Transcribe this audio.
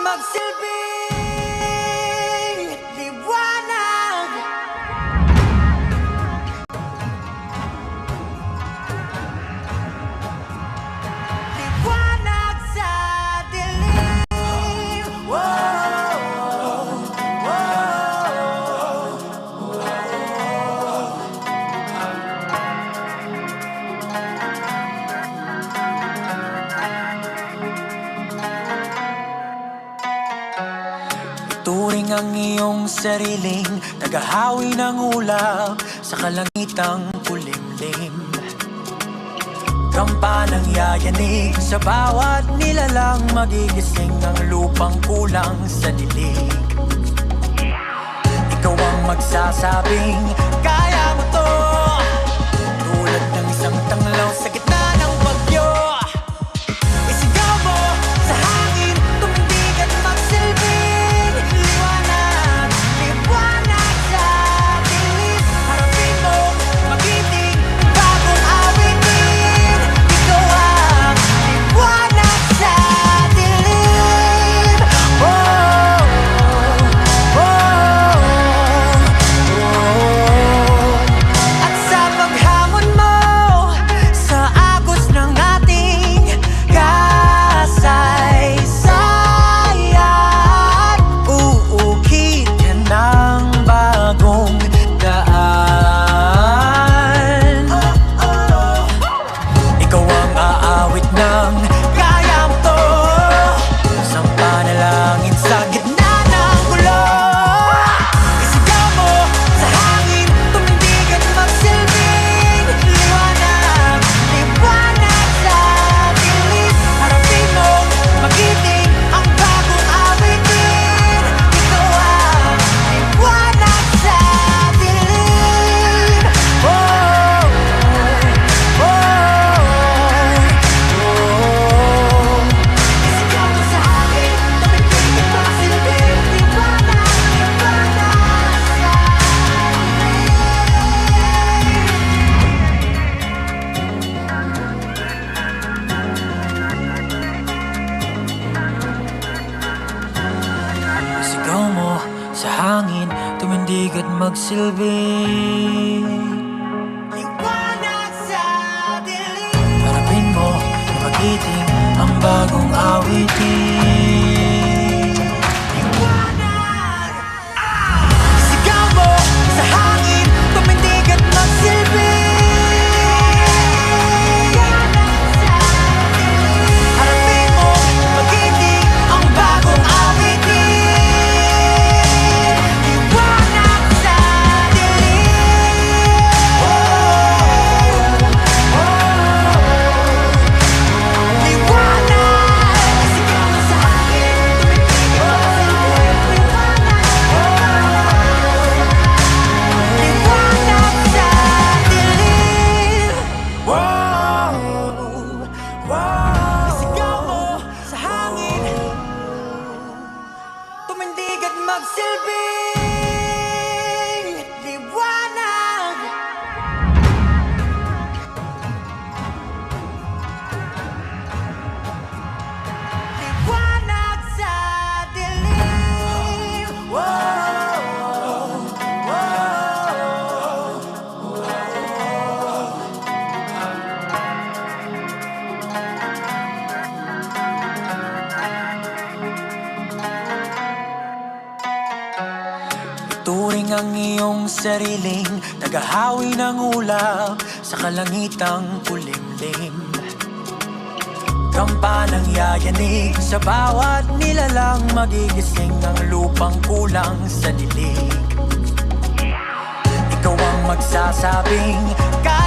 magsilbing liwanag. Liwanag sa dilim. Whoa, turing ang iyong sariling tagahawi ng ulap sa kalangitang kulimlim. Kampanang yayanig sa bawat nilalang, magigising ang lupang kulang sa dilig. Ikaw ang magsasabing kaya mo to, tulad ng isang tanglaw sa gitna ng bagyo. Isigaw mo sa hangin, tumindig at magsilbing liwanag. Liwanag sa dilim, harapin mo, magiting bagong awitin. Ikaw ang liwanag sa dilim. Oh, oh, oh. At sa paghamon mo sa agos ng ating kasaysayan, uukit ka ng bagong daan. Ikaw ang aawit ng kaya mo to, isang panalangin sa gitna ng gulo. Isigaw mo sa hangin, tumindig at magsilbing liwanag. Liwanag sa dilim, harapin mo, magiting ang bagong awitin. Ikaw ang liwanag sa dilim. Oh, oh, oh. Isigaw mo sa hangin, tumindig at magsilbing liwanag. Liwanag sa sigaw mo sa hangin, tumindig at magsilbing liwanag sa dilim. Harapin mo, magiting ang bagong awitin. Liwanag. Sigaw mo sa hangin, tumindig at magsilbing liwanag sa dilim. Harapin mo, magiting ang bagong awitin. Liwanag sa dilim. Oh, oh, liwanag. Sigaw mo sa hangin, tumindig at magsilbing liwanag sa dilim. Wow, wow. Sigaw mo sa hangin, tumindig at magsilbing liwanag. Liwanag sa dilim. Wow, wow. Turing ang iyong sariling tagahawi ng ulap sa kalangitang kulimlim. Kampanang yayanig sa bawat nilalang, magigising ang lupang kulang sa dilig. Ikaw ang magsasabing kaya